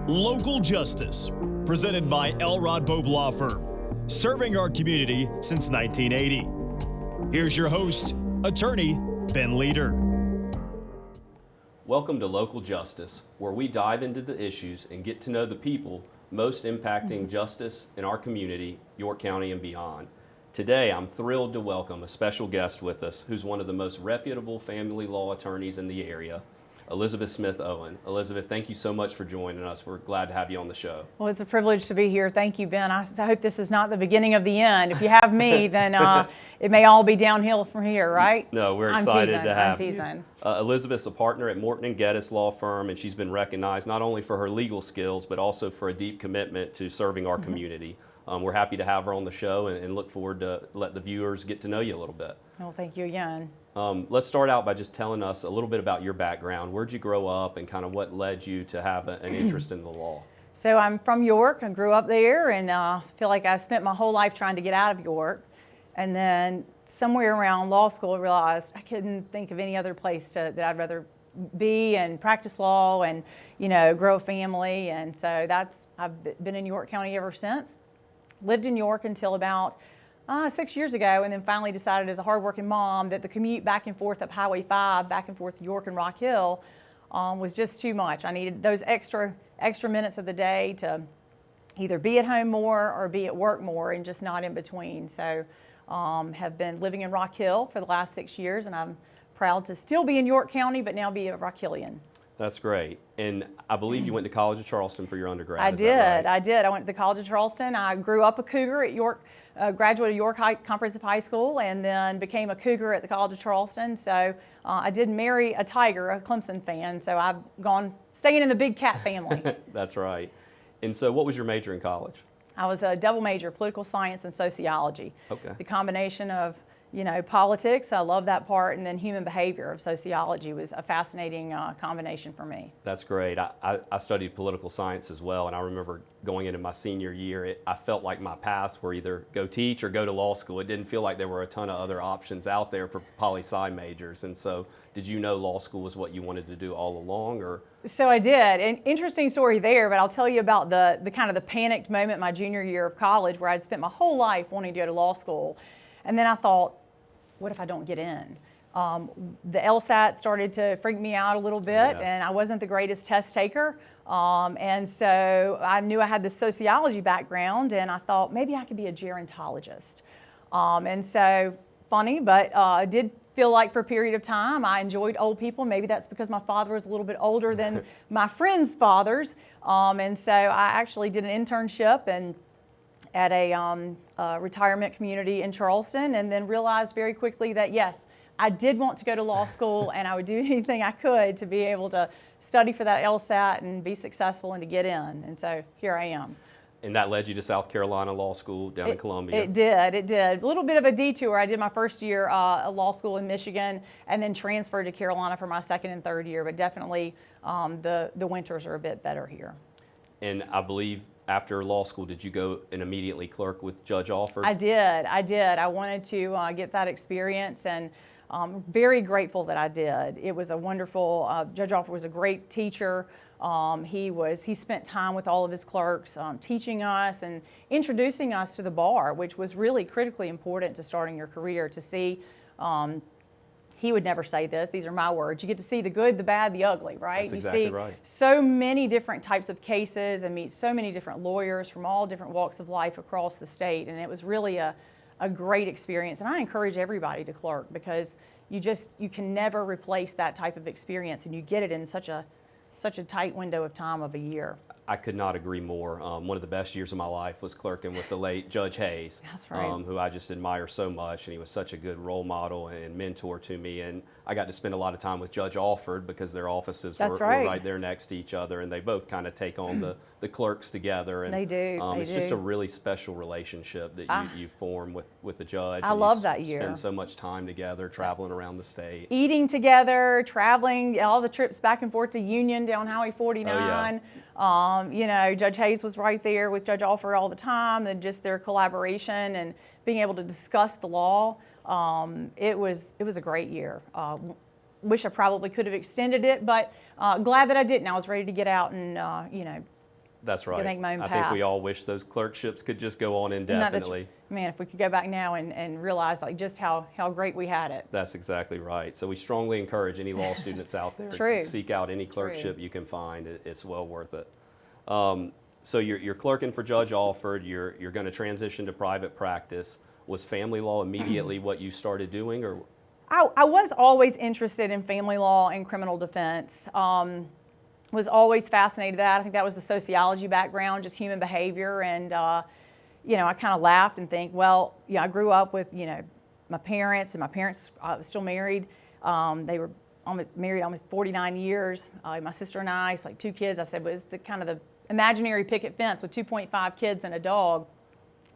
Local Justice, presented by Elrod Law Firm, serving our community since 1980. Here's your host, attorney Ben Leader. Welcome to Local Justice, where we dive into the issues and get to know the people most impacting justice in our community, York County and beyond. Today, I'm thrilled to welcome a special guest with us who's one of the most reputable family law attorneys in the area, Elizabeth Smith Owen. Elizabeth, thank you so much for joining us. We're glad to have you on the show. Well, it's a privilege to be here. Thank you, Ben. I hope this is not the beginning of the end. If you have me, then it may all be downhill from here, right? No, we're excited to have you. Elizabeth's a partner at Morton & Geddes Law Firm, and she's been recognized not only for her legal skills, but also for a deep commitment to serving our community. We're happy to have her on the show and look forward to let the viewers get to know you a little bit. Well, thank you again. Let's start out by just telling us a little bit about your background. Where'd you grow up and kind of what led you to have an interest in the law? So I'm from York and grew up there, and feel like I spent my whole life trying to get out of York. And then somewhere around law school, I realized I couldn't think of any other place that I'd rather be and practice law and, grow a family. And so I've been in York County ever since. Lived in York until about 6 years ago, and then finally decided as a hardworking mom that the commute back and forth up Highway 5, back and forth to York and Rock Hill was just too much. I needed those extra minutes of the day to either be at home more or be at work more, and just not in between. So have been living in Rock Hill for the last 6 years, and I'm proud to still be in York County, but now be a Rock Hillian. That's great. And I believe you went to College of Charleston for your undergrad. I did. Right? I did. I went to the College of Charleston. I grew up a Cougar at York, graduated York Comprehensive High School, and then became a Cougar at the College of Charleston. So I did marry a Tiger, a Clemson fan. So I've staying in the big cat family. That's right. And so what was your major in college? I was a double major, political science and sociology. Okay. The combination of politics, I love that part, and then human behavior of sociology was a fascinating combination for me. That's great. I studied political science as well, and I remember going into my senior year, I felt like my paths were either go teach or go to law school. It didn't feel like there were a ton of other options out there for poli-sci majors. And so did you know law school was what you wanted to do all along? Or? So I did. An interesting story there, but I'll tell you about the kind of the panicked moment my junior year of college, where I'd spent my whole life wanting to go to law school. And then I thought, what if I don't get in? The LSAT started to freak me out a little bit, and I wasn't the greatest test taker. And so I knew I had this sociology background, and I thought maybe I could be a gerontologist. And so, funny, but I did feel like for a period of time I enjoyed old people. Maybe that's because my father was a little bit older than my friends' fathers. And so I actually did an internship at a retirement community in Charleston, and then realized very quickly that yes, I did want to go to law school, and I would do anything I could to be able to study for that LSAT and be successful and to get in. And so here I am. And that led you to South Carolina Law School down in Columbia? It did. A little bit of a detour. I did my first year at law school in Michigan, and then transferred to Carolina for my second and third year, but definitely the winters are a bit better here. And I believe after law school, did you go and immediately clerk with Judge Alford? I did. I wanted to get that experience, and very grateful that I did. It was a wonderful, Judge Alford was a great teacher. He spent time with all of his clerks, teaching us and introducing us to the bar, which was really critically important to starting your career, to see. He would never say this, these are my words, you get to see the good, the bad, the ugly, right? That's exactly you see right. So many different types of cases and meet so many different lawyers from all different walks of life across the state, and it was really a great experience. And I encourage everybody to clerk, because you can never replace that type of experience, and you get it in such a tight window of time of a year. I could not agree more. One of the best years of my life was clerking with the late Judge Hayes, That's right. Who I just admire so much, and he was such a good role model and mentor to me. And I got to spend a lot of time with Judge Alford, because their offices were right there next to each other, and they both kind of take on the clerks together. And they do. It's just a really special relationship that you form with the judge. I love that year. Spend so much time together, traveling around the state, eating together, traveling, all the trips back and forth to Union down Highway 49. Oh, yeah. Judge Hayes was right there with Judge Alford all the time, and just their collaboration and being able to discuss the law. It was a great year. Wish I probably could have extended it, but glad that I didn't. I was ready to get out and That's right. make my own I path. think we all wish those clerkships could just go on indefinitely. Man, if we could go back now and realize like just how great we had it. That's exactly right. So we strongly encourage any law students out there True. to seek out any clerkship you can find. It's well worth it. So you're clerking for Judge Alford. You're going to transition to private practice. Was family law immediately what you started doing, or? I was always interested in family law and criminal defense. Was always fascinated with that. I think that was the sociology background, just human behavior. And, you know, I kind of laughed and think, well, yeah, I grew up with, you know, my parents, and my parents still married. They were married almost 49 years. My sister and I, it's like 2 kids. I said, but it's the kind of the imaginary picket fence with 2.5 kids and a dog.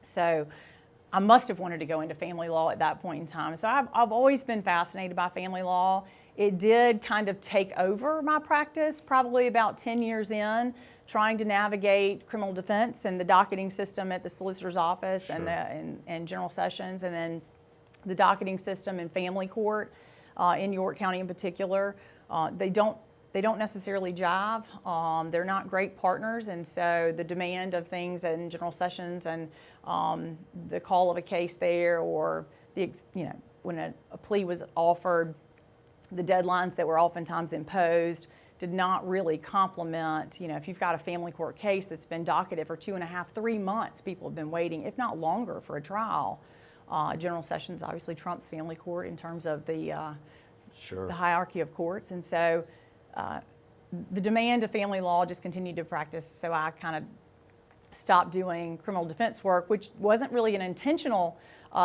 So I must have wanted to go into family law at that point in time. So I've always been fascinated by family law. It did kind of take over my practice probably about 10 years in, trying to navigate criminal defense and the docketing system at the solicitor's office. Sure. and General Sessions, and then the docketing system in family court in York County in particular. They don't necessarily jive. They're not great partners, and so the demand of things in General Sessions and the call of a case there, or when a plea was offered, the deadlines that were oftentimes imposed did not really complement. If you've got a family court case that's been docketed for 2.5, 3 months, people have been waiting, if not longer, for a trial. General Sessions obviously trumps family court in terms of the hierarchy of courts, and so the demand of family law just continued to practice. So I kind of stopped doing criminal defense work, which wasn't really an intentional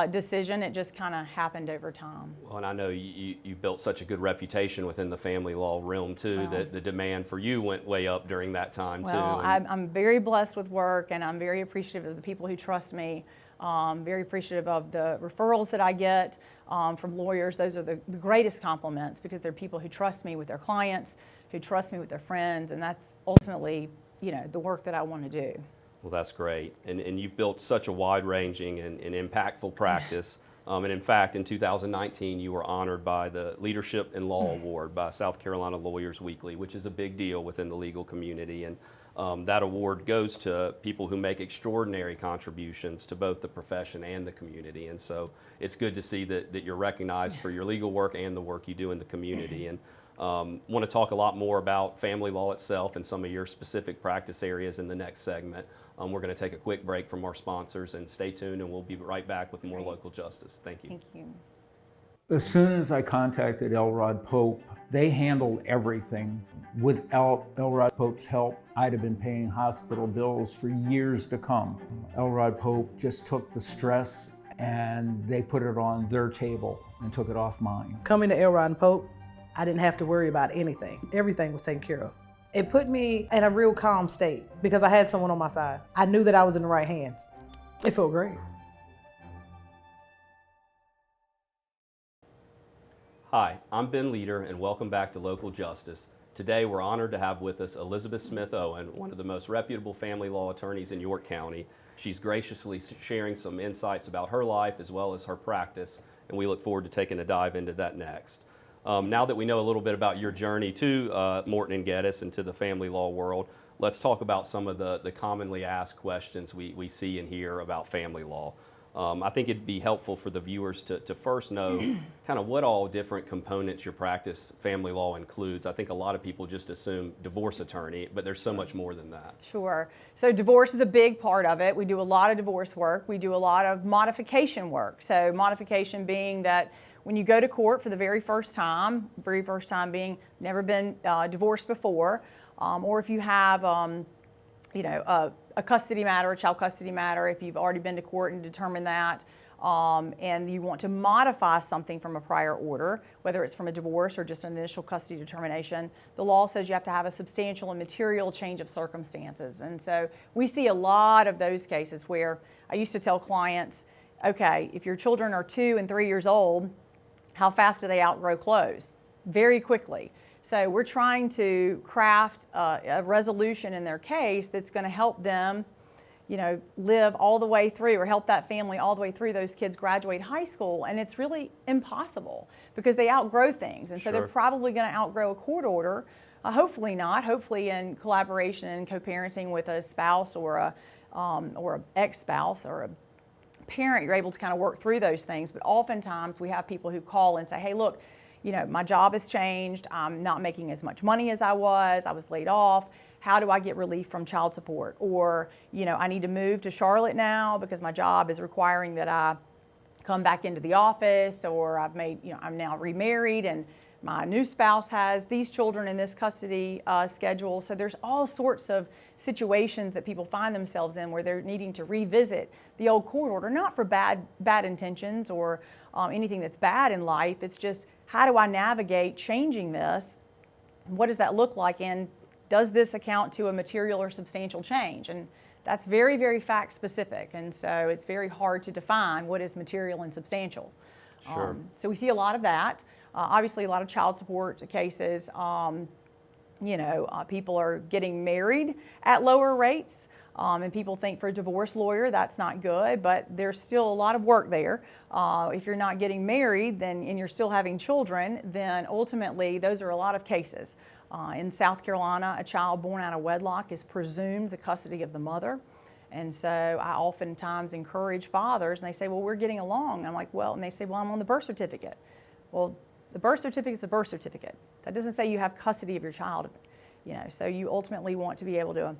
decision. It just kind of happened over time. Well, and I know you built such a good reputation within the family law realm too, that the demand for you went way up during that time too. Well, I'm very blessed with work, and I'm very appreciative of the people who trust me. Very appreciative of the referrals that I get from lawyers. Those are the greatest compliments, because they're people who trust me with their clients, who trust me with their friends, and that's ultimately, the work that I want to do. Well, that's great. And you've built such a wide-ranging and impactful practice. And in fact, in 2019, you were honored by the Leadership in Law Award by South Carolina Lawyers Weekly, which is a big deal within the legal community. And that award goes to people who make extraordinary contributions to both the profession and the community. And so it's good to see that you're recognized for your legal work and the work you do in the community. And want to talk a lot more about family law itself and some of your specific practice areas in the next segment. We're going to take a quick break from our sponsors, and stay tuned, and we'll be right back with more local justice. Thank you. Thank you. As soon as I contacted Elrod Pope, they handled everything. Without Elrod Pope's help, I'd have been paying hospital bills for years to come. Elrod Pope just took the stress and they put it on their table and took it off mine. Coming to Elrod Pope, I didn't have to worry about anything. Everything was taken care of. It put me in a real calm state because I had someone on my side. I knew that I was in the right hands. It felt great. Hi, I'm Ben Leader, and welcome back to Local Justice. Today we're honored to have with us Elizabeth Smith Owen, one of the most reputable family law attorneys in York County. She's graciously sharing some insights about her life as well as her practice, and we look forward to taking a dive into that next. Now that we know a little bit about your journey to Morton and Geddes and to the family law world, let's talk about some of the commonly asked questions we see and hear about family law. I think it'd be helpful for the viewers to first know kind of what all different components your practice family law includes. I think a lot of people just assume divorce attorney, but there's so much more than that. Sure. So divorce is a big part of it. We do a lot of divorce work. We do a lot of modification work. So modification being that when you go to court for the very first time being never been divorced before, or if you have a custody matter, a child custody matter, if you've already been to court and determined that, and you want to modify something from a prior order, whether it's from a divorce or just an initial custody determination, the law says you have to have a substantial and material change of circumstances. And so we see a lot of those cases where I used to tell clients, okay, if your children are 2 and 3 years old, how fast do they outgrow clothes? Very quickly. So we're trying to craft a resolution in their case that's going to help them, live all the way through, or help that family all the way through those kids graduate high school. And it's really impossible because they outgrow things. And so they're probably going to outgrow a court order Hopefully not. Hopefully in collaboration and co-parenting with a spouse or a ex-spouse or a parent, you're able to kind of work through those things. But oftentimes we have people who call and say, hey, look, my job has changed. I'm not making as much money as I was laid off. How do I get relief from child support? Or, I need to move to Charlotte now because my job is requiring that I come back into the office, or I'm now remarried and my new spouse has these children in this custody schedule. So there's all sorts of situations that people find themselves in where they're needing to revisit the old court order, not for bad intentions or anything that's bad in life. It's just, how do I navigate changing this? What does that look like? And does this account to a material or substantial change? And that's very, very fact specific. And so it's very hard to define what is material and substantial. Sure. So we see a lot of that. Obviously, a lot of child support cases. People are getting married at lower rates. And people think for a divorce lawyer, that's not good, but there's still a lot of work there. If you're not getting married and you're still having children, then ultimately those are a lot of cases. In South Carolina, a child born out of wedlock is presumed the custody of the mother. And so I oftentimes encourage fathers, and they say, well, we're getting along. And I'm like, well, and they say, well, I'm on the birth certificate. Well, the birth certificate is a birth certificate. That doesn't say you have custody of your child. So you ultimately want to be able to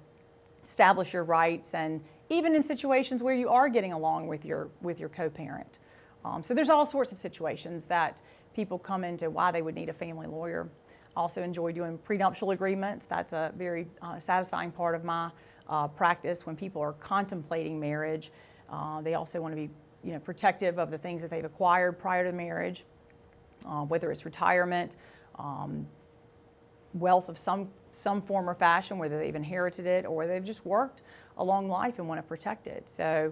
establish your rights, and even in situations where you are getting along with your co-parent. So there's all sorts of situations that people come into why they would need a family lawyer. I also enjoy doing prenuptial agreements. That's a very satisfying part of my practice when people are contemplating marriage. They also want to be protective of the things that they've acquired prior to marriage, whether it's retirement, wealth of some form or fashion, whether they've inherited it or they've just worked a long life and want to protect it. So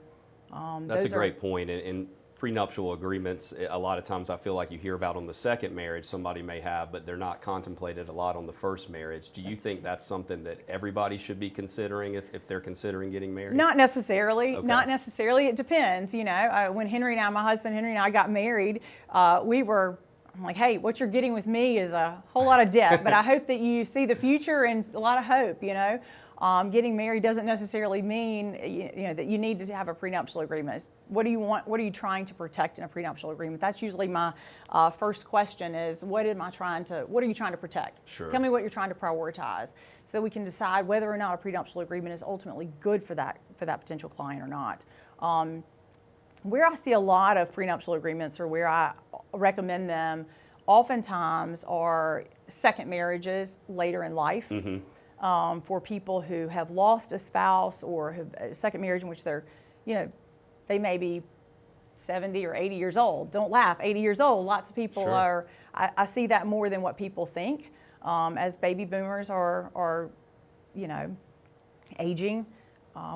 that's a great point. In prenuptial agreements, a lot of times I feel like you hear about on the second marriage somebody may have, but they're not contemplated a lot on the first marriage. Do you think that's something that everybody should be considering if they're considering getting married? Not necessarily. Okay. Not necessarily. It depends. When my husband Henry and I got married, I'm like, hey, what you're getting with me is a whole lot of debt, but I hope that you see the future and a lot of hope. Getting married doesn't necessarily mean that you need to have a prenuptial agreement. What do you want? What are you trying to protect in a prenuptial agreement? That's usually my first question: is what are you trying to protect? Sure. Tell me what you're trying to prioritize, so we can decide whether or not a prenuptial agreement is ultimately good for that potential client or not. Where I see a lot of prenuptial agreements, or where I recommend them, oftentimes are second marriages later in life. Mm-hmm. For people who have lost a spouse or have a second marriage in which they're, they may be 70 or 80 years old. Don't laugh, 80 years old. Lots of people Sure. are, I see that more than what people think. As baby boomers are aging,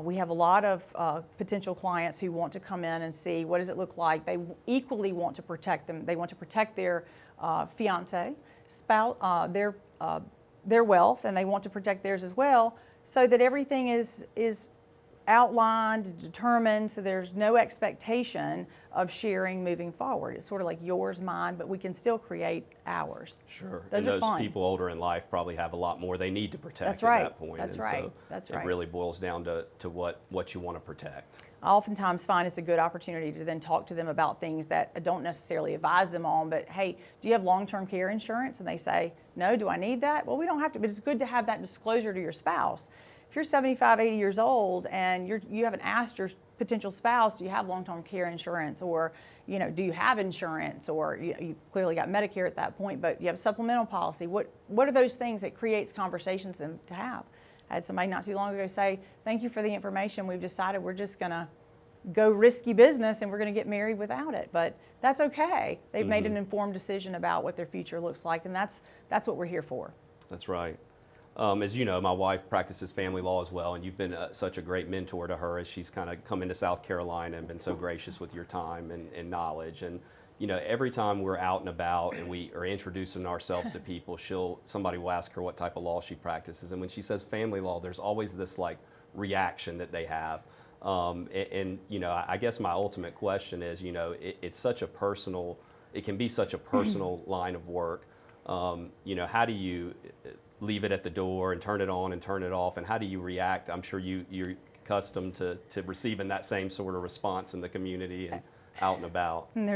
we have a lot of potential clients who want to come in and see what does it look like. They equally want to protect them. They want to protect their fiance, spouse, their wealth, and they want to protect theirs as well, so that everything is outlined, determined, so there's no expectation of sharing moving forward. It's sort of like yours, mine, but we can still create ours. Sure. Those and are those fun. people older in life probably have a lot more they need to protect That's right. at that point. That's and right. So That's it right. really boils down to what you want to protect. I oftentimes find it's a good opportunity to then talk to them about things that I don't necessarily advise them on, but hey, do you have long-term care insurance? And they say, no. Do I need that? Well, we don't have to, but it's good to have that disclosure to your spouse. If you're 75, 80 years old and you haven't asked your potential spouse, do you have long-term care insurance, or do you have insurance, or you clearly got Medicare at that point, but you have a supplemental policy. What are those things that creates conversations to have? I had somebody not too long ago say, thank you for the information. We've decided we're just going to go risky business and we're going to get married without it. But that's okay. They've Mm-hmm. made an informed decision about what their future looks like, and that's what we're here for. That's right. As you know, my wife practices family law as well, and you've been such a great mentor to her as she's kind of come into South Carolina and been so gracious with your time and knowledge. And every time we're out and about and we are introducing ourselves to people, somebody will ask her what type of law she practices, and when she says family law, there's always this reaction that they have. I guess my ultimate question is, it's such a personal, it can be such a personal line of work. You know, how do you leave it at the door and turn it on and turn it off, and how do you react? I'm sure you're accustomed to receiving that same sort of response in the community and out and about. And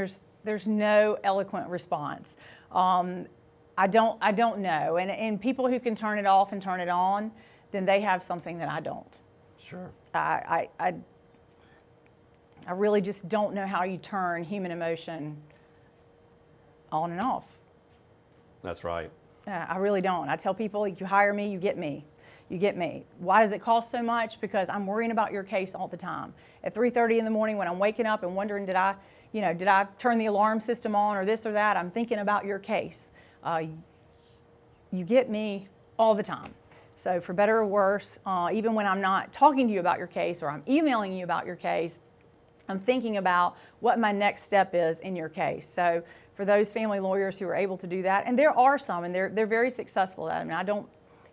there's no eloquent response. I don't know. And people who can turn it off and turn it on, then they have something that I don't. Sure. I really just don't know how you turn human emotion on and off. That's right. I really don't. I tell people, you hire me, you get me. You get me. Why does it cost so much? Because I'm worrying about your case all the time. At 3:30 in the morning when I'm waking up and wondering, did I turn the alarm system on or this or that? I'm thinking about your case. You get me all the time. So for better or worse, even when I'm not talking to you about your case or I'm emailing you about your case, I'm thinking about what my next step is in your case. So for those family lawyers who are able to do that, and there are some, and they're very successful at it. I mean, I don't,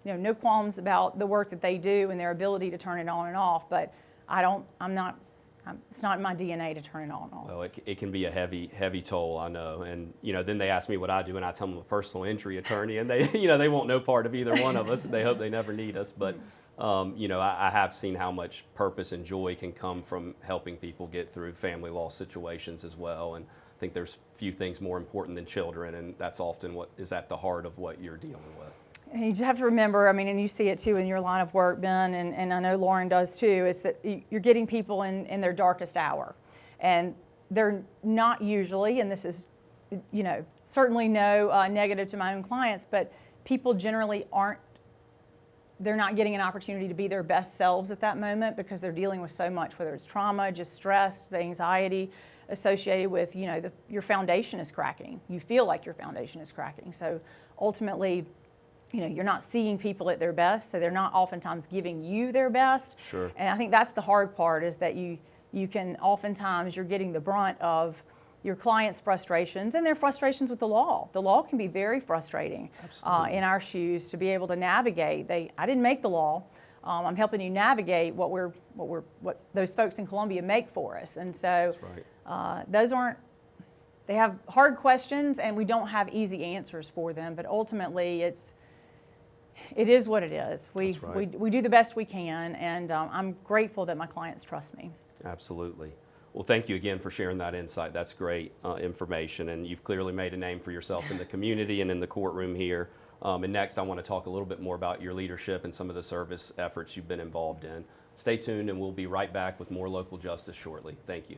no qualms about the work that they do and their ability to turn it on and off, but it's not in my DNA to turn it on and off. Well, it can be a heavy toll, I know. And, then they ask me what I do, and I tell them I'm a personal injury attorney, and they, they want no part of either one of us. They hope they never need us. But, I have seen how much purpose and joy can come from helping people get through family law situations as well. And I think there's few things more important than children, and that's often what is at the heart of what you're dealing with. And you just have to remember, I mean, and you see it too in your line of work, Ben, and I know Lauren does too, is that you're getting people in their darkest hour. And they're not usually, and this is, certainly no negative to my own clients, but people generally they're not getting an opportunity to be their best selves at that moment because they're dealing with so much, whether it's trauma, just stress, the anxiety associated with, your foundation is cracking. You feel like your foundation is cracking. So ultimately, you're not seeing people at their best, so they're not oftentimes giving you their best. Sure. And I think that's the hard part, is that you can oftentimes, you're getting the brunt of your clients' frustrations and their frustrations with the law. The law can be very frustrating in our shoes to be able to navigate. I didn't make the law. I'm helping you navigate what those folks in Columbia make for us. And so that's right. They have hard questions, and we don't have easy answers for them, but ultimately it is what it is. We do the best we can, and I'm grateful that my clients trust me. Absolutely. Well, thank you again for sharing that insight. That's great information, and you've clearly made a name for yourself in the community and in the courtroom here. And next, I want to talk a little bit more about your leadership and some of the service efforts you've been involved in. Stay tuned, and we'll be right back with more local justice shortly. Thank you.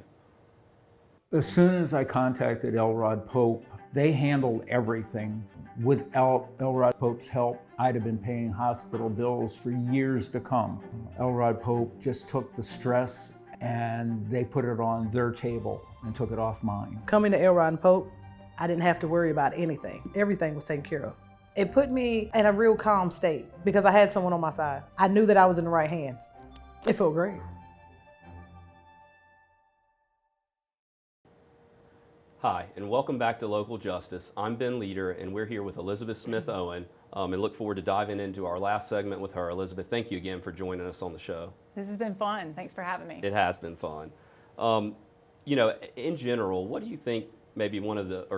As soon as I contacted Elrod Pope, they handled everything. Without Elrod Pope's help, I'd have been paying hospital bills for years to come. Elrod Pope just took the stress and they put it on their table and took it off mine. Coming to Elrod Pope, I didn't have to worry about anything. Everything was taken care of. It put me in a real calm state because I had someone on my side. I knew that I was in the right hands. It felt great. Hi, and welcome back to Local Justice. I'm Ben Leader, and we're here with Elizabeth Smith Owen, and look forward to diving into our last segment with her. Elizabeth, thank you again for joining us on the show. This has been fun. Thanks for having me. It has been fun. In general, what do you think maybe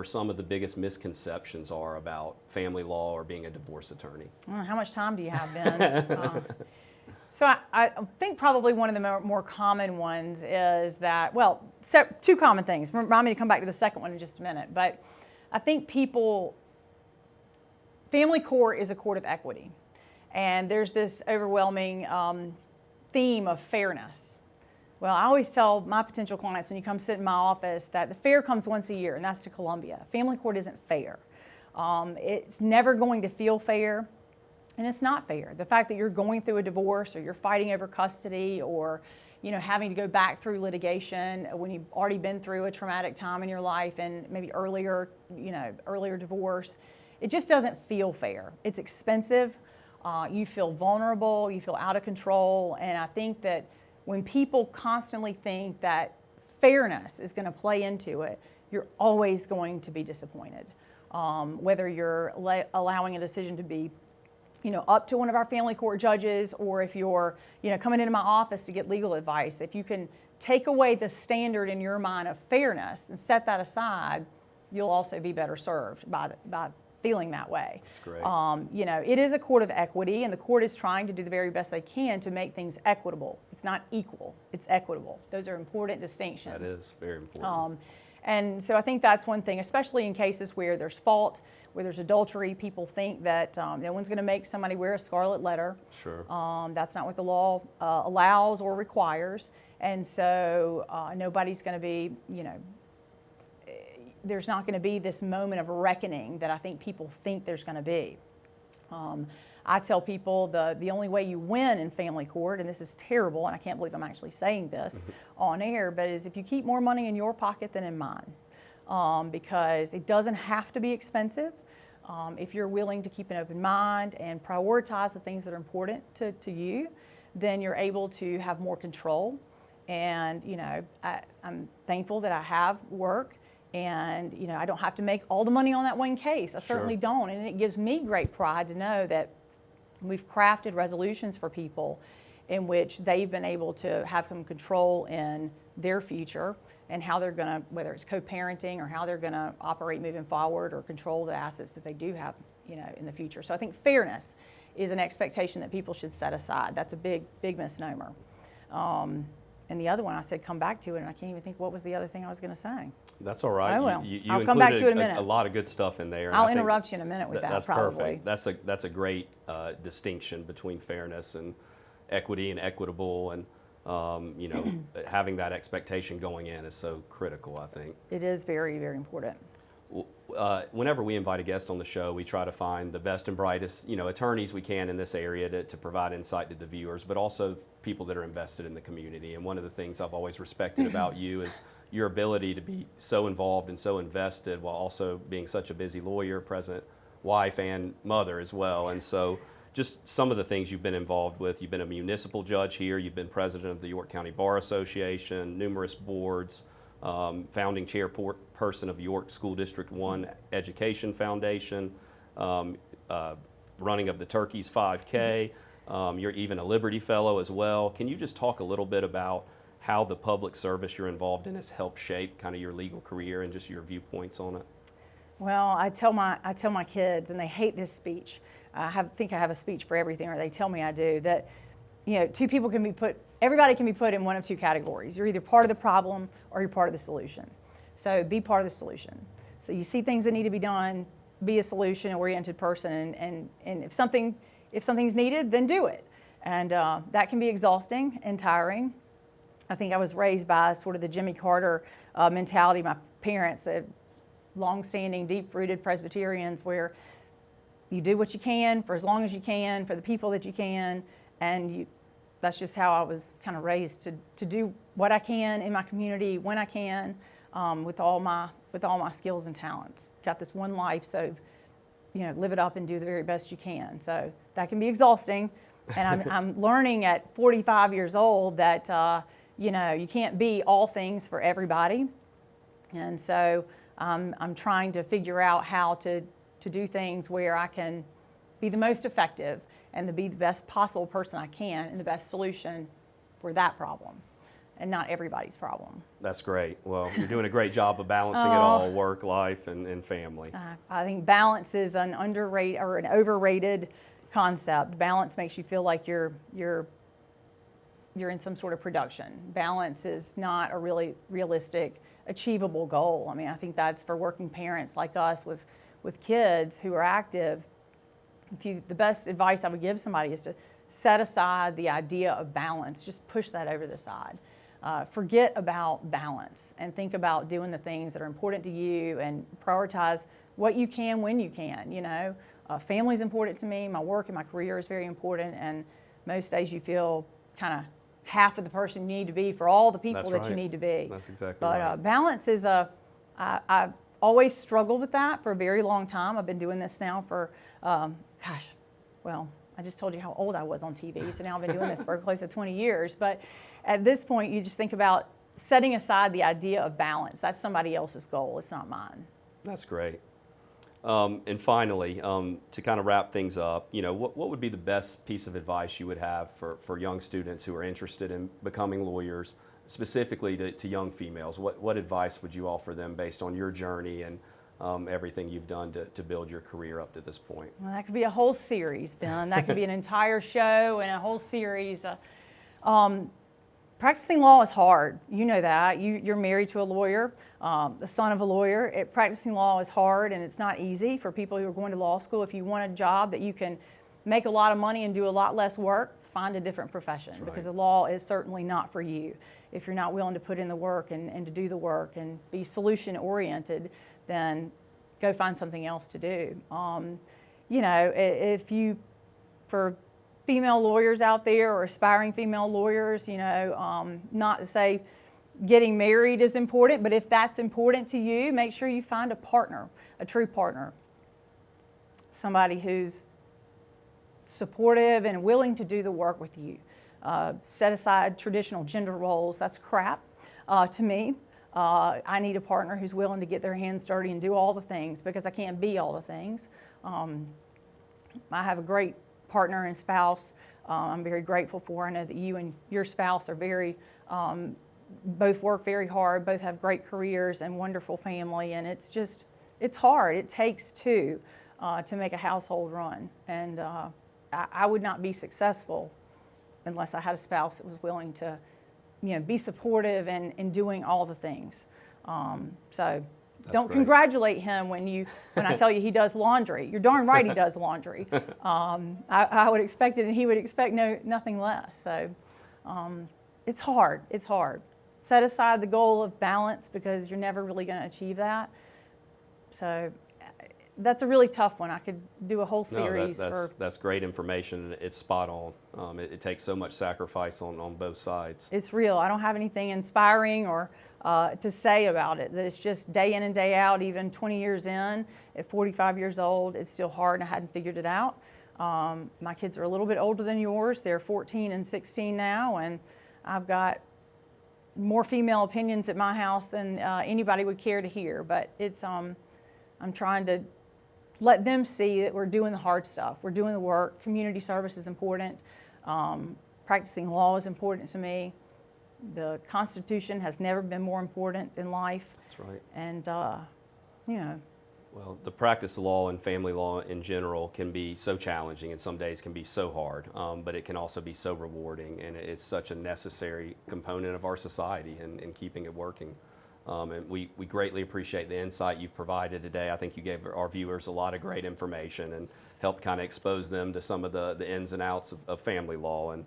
some of the biggest misconceptions are about family law or being a divorce attorney? How much time do you have, Ben? So I think probably one of the more common ones is that, so two common things. Remind me to come back to the second one in just a minute. But I think family court is a court of equity. And there's this overwhelming theme of fairness. Well, I always tell my potential clients when you come sit in my office that the fair comes once a year, and that's to Columbia. Family court isn't fair. It's never going to feel fair. And it's not fair. The fact that you're going through a divorce or you're fighting over custody or, having to go back through litigation when you've already been through a traumatic time in your life and maybe earlier divorce, it just doesn't feel fair. It's expensive. You feel vulnerable. You feel out of control. And I think that when people constantly think that fairness is going to play into it, you're always going to be disappointed. Whether you're allowing a decision to be up to one of our family court judges, or if you're, coming into my office to get legal advice, if you can take away the standard in your mind of fairness and set that aside, you'll also be better served by feeling that way. That's great. You know, it is a court of equity, and the court is trying to do the very best they can to make things equitable. It's not equal, it's equitable. Those are important distinctions. That is very important. And so I think that's one thing, especially in cases where there's fault, where there's adultery. People think that no one's going to make somebody wear a scarlet letter. Sure. That's not what the law allows or requires. And so nobody's going to be, you know, there's not going to be this moment of reckoning that I think people think there's going to be. I tell people the only way you win in family court, and this is terrible, and I can't believe I'm actually saying this on air, but is if you keep more money in your pocket than in mine. Because it doesn't have to be expensive. If you're willing to keep an open mind and prioritize the things that are important to you, then you're able to have more control. And, you know, I'm thankful that I have work, and, you know, I don't have to make all the money on that one case. I certainly don't. And it gives me great pride to know that we've crafted resolutions for people in which they've been able to have some control in their future and how they're going to, whether it's co-parenting or how they're going to operate moving forward or control the assets that they do have, you know, in the future. So I think fairness is an expectation that people should set aside. That's a big misnomer. And the other one I said come back to it, and I can't even think what was the other thing I was going to say. That's all right. Oh, well. You I'll come back to it in a included minute. a lot of good stuff in there. and I'll I think interrupt you in a minute with that, that's probably. perfect. That's a great distinction between fairness and equity and equitable, and you know, having that expectation going in is so critical, I think. It is very, very important. Whenever we invite a guest on the show, we try to find the best and brightest, you know, attorneys we can in this area to provide insight to the viewers, but also people that are invested in the community. And one of the things I've always respected about you is your ability to be so involved and so invested while also being such a busy lawyer, present wife, and mother as well. And so just some of the things you've been involved with. You've been a municipal judge here. You've been president of the York County Bar Association, numerous boards, founding chairperson of York School District 1 Education Foundation, running of the Turkeys 5K. You're even a Liberty Fellow as well. Can you just talk a little bit about how the public service you're involved in has helped shape kind of your legal career and just your viewpoints on it? Well, I tell my kids, and they hate this speech. Think I have a speech for everything, or they tell me I do, that, you know, everybody can be put in one of two categories. You're either part of the problem or you're part of the solution. So be part of the solution. So you see things that need to be done, be a solution-oriented person, and if something's needed, then do it. And that can be exhausting and tiring. I think I was raised by sort of the Jimmy Carter mentality. My parents, long-standing, deep-rooted Presbyterians, where you do what you can for as long as you can for the people that you can, and that's just how I was kind of raised to do what I can in my community when I can, with all my skills and talents. Got this one life, so you know, live it up and do the very best you can. So that can be exhausting, and I'm learning at 45 years old that you know, you can't be all things for everybody, and so I'm trying to figure out how to do things where I can be the most effective and to be the best possible person I can and the best solution for that problem and not everybody's problem. That's great. Well, you're doing a great job of balancing it all, work, life, and family. I think balance is an underrated or an overrated concept. Balance makes you feel like you're in some sort of production. Balance is not a really realistic, achievable goal. I mean, I think that's for working parents like us with kids who are active. The best advice I would give somebody is to set aside the idea of balance. Just push that over the side. Forget about balance and think about doing the things that are important to you and prioritize what you can when you can. You know, family's important to me. My work and my career is very important. And most days you feel kind of half of the person you need to be for all the people that you need to be. That's exactly but, right. Balance is I've always struggled with that for a very long time. I've been doing this now for, I just told you how old I was on TV, so now I've been doing this for close to 20 years. But at this point, you just think about setting aside the idea of balance. That's somebody else's goal. It's not mine. That's great. And finally, to kind of wrap things up, you know, what would be the best piece of advice you would have for young students who are interested in becoming lawyers, specifically to young females? What advice would you offer them based on your journey and everything you've done to build your career up to this point. Well, that could be a whole series, Ben. That could be an entire show and a whole series. Practicing law is hard. You know that. You're married to a lawyer, the son of a lawyer. Practicing law is hard, and it's not easy for people who are going to law school. If you want a job that you can make a lot of money and do a lot less work, find a different profession, because the law is certainly not for you. If you're not willing to put in the work and to do the work and be solution-oriented, then go find something else to do. You know, for female lawyers out there or aspiring female lawyers, you know, not to say getting married is important, but if that's important to you, make sure you find a partner, a true partner, somebody who's supportive and willing to do the work with you. Set aside traditional gender roles. That's crap to me. I need a partner who's willing to get their hands dirty and do all the things, because I can't be all the things. I have a great partner and spouse I'm very grateful for. I know that you and your spouse are both work very hard, both have great careers and wonderful family, and it's hard. It takes two to make a household run, and I would not be successful unless I had a spouse that was willing to, you know, be supportive and in doing all the things. So don't congratulate him when I tell you he does laundry. You're darn right he does laundry. I would expect it, and he would expect nothing less. So it's hard. It's hard. Set aside the goal of balance, because you're never really going to achieve that. So that's a really tough one. I could do a whole series. That's great information. It's spot on. It takes so much sacrifice on both sides. It's real. I don't have anything inspiring or to say about it. That it's just day in and day out. Even 20 years in, at 45 years old, it's still hard, and I hadn't figured it out. My kids are a little bit older than yours. They're 14 and 16 now, and I've got more female opinions at my house than anybody would care to hear. But I'm trying to let them see that we're doing the hard stuff. We're doing the work. Community service is important. Practicing law is important to me. The Constitution has never been more important in life. That's right. And, you know. Well, the practice of law and family law in general can be so challenging, and some days can be so hard, but it can also be so rewarding, and it's such a necessary component of our society and keeping it working. And we greatly appreciate the insight you've provided today. I think you gave our viewers a lot of great information and helped kind of expose them to some of the ins and outs of family law. And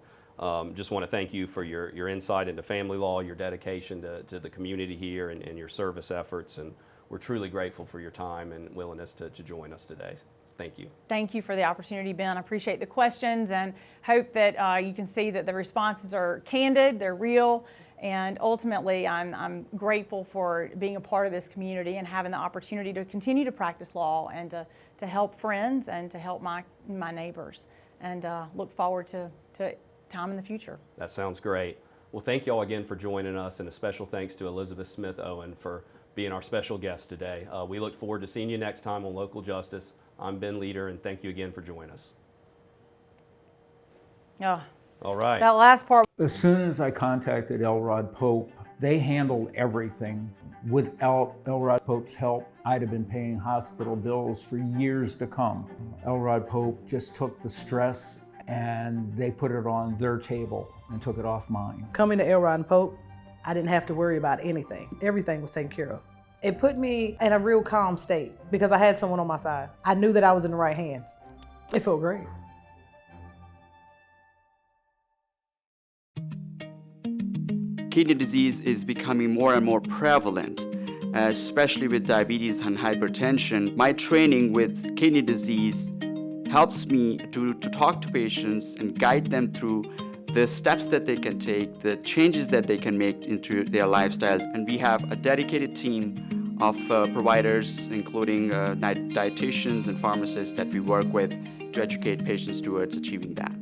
just want to thank you for your insight into family law, your dedication to the community here, and your service efforts. And we're truly grateful for your time and willingness to join us today. Thank you. Thank you for the opportunity, Ben. I appreciate the questions, and hope that you can see that the responses are candid, they're real. And ultimately, I'm grateful for being a part of this community and having the opportunity to continue to practice law and to help friends and to help my neighbors. And look forward to time in the future. That sounds great. Well, thank you all again for joining us, and a special thanks to Elizabeth Smith Owen for being our special guest today. We look forward to seeing you next time on Local Justice. I'm Ben Leader, and thank you again for joining us. Oh. All right. That last part. As soon as I contacted Elrod Pope, they handled everything. Without Elrod Pope's help, I'd have been paying hospital bills for years to come. Elrod Pope just took the stress and they put it on their table and took it off mine. Coming to Elrod Pope, I didn't have to worry about anything. Everything was taken care of. It put me in a real calm state because I had someone on my side. I knew that I was in the right hands. It felt great. Kidney disease is becoming more and more prevalent, especially with diabetes and hypertension. My training with kidney disease helps me to talk to patients and guide them through the steps that they can take, the changes that they can make into their lifestyles. And we have a dedicated team of providers, including dietitians and pharmacists that we work with to educate patients towards achieving that.